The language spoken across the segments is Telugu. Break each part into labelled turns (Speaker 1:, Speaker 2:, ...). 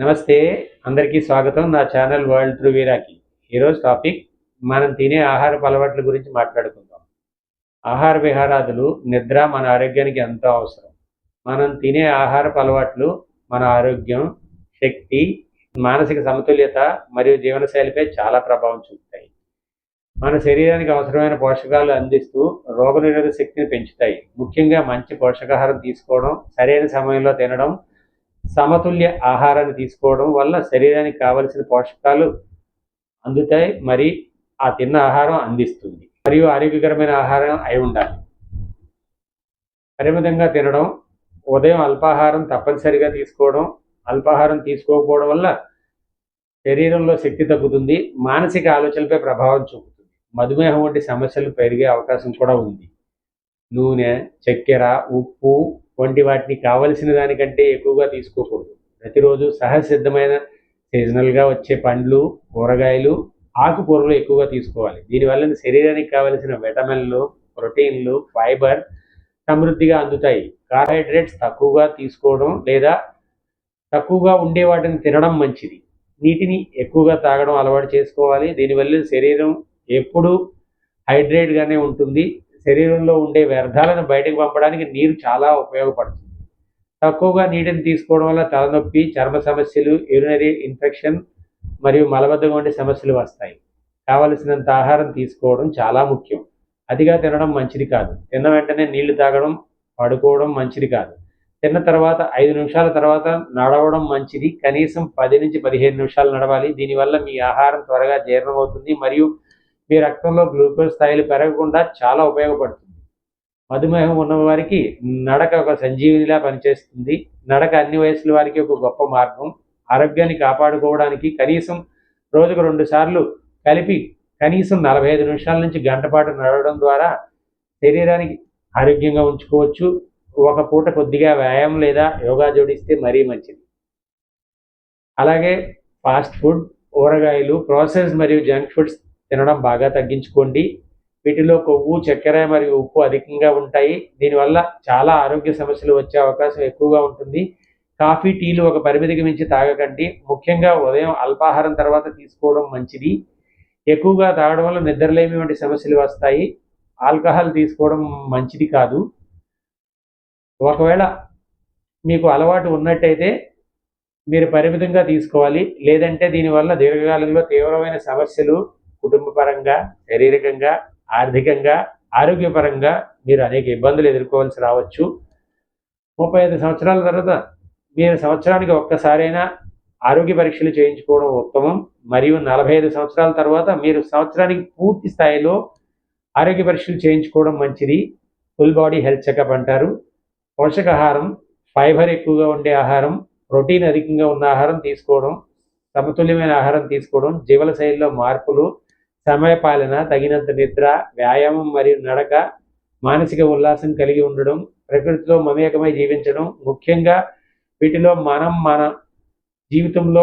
Speaker 1: నమస్తే, అందరికీ స్వాగతం నా ఛానల్ వరల్డ్ త్రూ వీరాకి. ఈరోజు టాపిక్ మనం తినే ఆహారపు అలవాట్ల గురించి మాట్లాడుకుందాం. ఆహార విహారాదులు, నిద్ర మన ఆరోగ్యానికి ఎంతో అవసరం. మనం తినే ఆహారపు అలవాట్లు మన ఆరోగ్యం, శక్తి, మానసిక సమతుల్యత మరియు జీవనశైలిపై చాలా ప్రభావం చూపుతాయి. మన శరీరానికి అవసరమైన పోషకాలు అందిస్తూ రోగనిరోధక శక్తిని పెంచుతాయి. ముఖ్యంగా మంచి పోషకాహారం తీసుకోవడం, సరైన సమయంలో తినడం, సమతుల్య ఆహారాన్ని తీసుకోవడం వల్ల శరీరానికి కావలసిన పోషకాలు అందుతాయి. మరి ఆ తిన్న ఆహారం అందిస్తుంది మరియు ఆరోగ్యకరమైన ఆహారం అయి ఉండాలి. పరిమితంగా తినడం, ఉదయం అల్పాహారం తప్పనిసరిగా తీసుకోవడం. అల్పాహారం తీసుకోకపోవడం వల్ల శరీరంలో శక్తి తగ్గుతుంది, మానసిక ఆలోచనలపై ప్రభావం చూపుతుంది. మధుమేహం వంటి సమస్యలు పెరిగే అవకాశం కూడా ఉంది. నూనె, చక్కెర, ఉప్పు వంటి వాటిని కావలసిన దానికంటే ఎక్కువగా తీసుకోకూడదు. ప్రతిరోజు సహజసిద్ధమైన సీజనల్గా వచ్చే పండ్లు, కూరగాయలు, ఆకుకూరలు ఎక్కువగా తీసుకోవాలి. దీనివల్ల శరీరానికి కావలసిన విటమిన్లు, ప్రోటీన్లు, ఫైబర్ సమృద్ధిగా అందుతాయి. కార్బోహైడ్రేట్స్ తక్కువగా తీసుకోవడం లేదా తక్కువగా ఉండే వాటిని తినడం మంచిది. నీటిని ఎక్కువగా తాగడం అలవాటు చేసుకోవాలి. దీనివల్ల శరీరం ఎప్పుడూ హైడ్రేట్గానే ఉంటుంది. శరీరంలో ఉండే వ్యర్థాలను బయటకు పంపడానికి నీరు చాలా ఉపయోగపడుతుంది. తక్కువగా నీటిని తీసుకోవడం వల్ల తలనొప్పి, చర్మ సమస్యలు, యూరినరీ ఇన్ఫెక్షన్ మరియు మలబద్ధకం వంటి సమస్యలు వస్తాయి. కావలసినంత ఆహారం తీసుకోవడం చాలా ముఖ్యం. అతిగా తినడం మంచిది కాదు. తిన్న వెంటనే నీళ్లు తాగడం, పడుకోవడం మంచిది కాదు. తిన్న తర్వాత 5 నిమిషాల తర్వాత నడవడం మంచిది. కనీసం 10 నుంచి 15 నిమిషాలు నడవాలి. దీనివల్ల మీ ఆహారం త్వరగా జీర్ణమవుతుంది మరియు మీ రక్తంలో గ్లూకోజ్ స్థాయిలు పెరగకుండా చాలా ఉపయోగపడుతుంది. మధుమేహం ఉన్నవారికి నడక ఒక సంజీవినిలా పనిచేస్తుంది. నడక అన్ని వయసుల వారికి ఒక గొప్ప మార్గం. ఆరోగ్యాన్ని కాపాడుకోవడానికి కనీసం రోజుకు 2 సార్లు కలిపి కనీసం 45 నిమిషాల నుంచి గంట పాటు నడవడం ద్వారా శరీరానికి ఆరోగ్యంగా ఉంచుకోవచ్చు. ఒక పూట కొద్దిగా వ్యాయామం లేదా యోగా జోడిస్తే మరీ మంచిది. అలాగే ఫాస్ట్ ఫుడ్, ఊరగాయలు, ప్రాసెస్ మరియు జంక్ ఫుడ్స్ తినడం బాగా తగ్గించుకోండి. వీటిలో కొవ్వు, చక్కెర మరియు ఉప్పు అధికంగా ఉంటాయి. దీనివల్ల చాలా ఆరోగ్య సమస్యలు వచ్చే అవకాశం ఎక్కువగా ఉంటుంది. కాఫీ, టీలు ఒక పరిమితికి మించి తాగకండి. ముఖ్యంగా ఉదయం అల్పాహారం తర్వాత తీసుకోవడం మంచిది. ఎక్కువగా తాగడం వల్ల నిద్రలేమి వంటి సమస్యలు వస్తాయి. ఆల్కహాల్ తీసుకోవడం మంచిది కాదు. ఒకవేళ మీకు అలవాటు ఉన్నట్టయితే మీరు పరిమితంగా తీసుకోవాలి. లేదంటే దీనివల్ల దీర్ఘకాలంలో తీవ్రమైన సమస్యలు కుటుంబపరంగా, శారీరకంగా, ఆర్థికంగా, ఆరోగ్యపరంగా మీరు అనేక ఇబ్బందులు ఎదుర్కోవాల్సి రావచ్చు. 35 సంవత్సరాల తర్వాత మీరు సంవత్సరానికి ఒక్కసారైనా ఆరోగ్య పరీక్షలు చేయించుకోవడం ఉత్తమం. మరియు 45 సంవత్సరాల తర్వాత మీరు సంవత్సరానికి పూర్తి స్థాయిలో ఆరోగ్య పరీక్షలు చేయించుకోవడం మంచిది. ఫుల్ బాడీ హెల్త్ చెకప్ అంటారు. పోషకాహారం, ఫైబర్ ఎక్కువగా ఉండే ఆహారం, ప్రోటీన్ అధికంగా ఉన్న ఆహారం తీసుకోవడం, సమతుల్యమైన ఆహారం తీసుకోవడం, జీవనశైలిలో మార్పులు, సమయపాలన, తగినంత నిద్ర, వ్యాయామం మరియు నడక, మానసిక ఉల్లాసం కలిగి ఉండడం, ప్రకృతిలో మమేకమై జీవించడం ముఖ్యంగా వీటిలో మనం మన జీవితంలో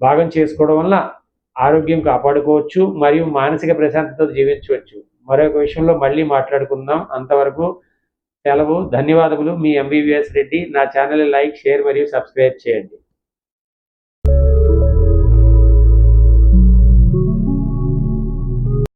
Speaker 1: భాగం చేసుకోవడం వల్ల ఆరోగ్యం కాపాడుకోవచ్చు మరియు మానసిక ప్రశాంతతతో జీవించవచ్చు. మరొక విషయంలో మళ్ళీ మాట్లాడుకుందాం. అంతవరకు సెలవు. ధన్యవాదములు. మీ ఎంబీబీఎస్ రెడ్డి. నా ఛానల్ లైక్, షేర్ మరియు సబ్స్క్రైబ్ చేయండి.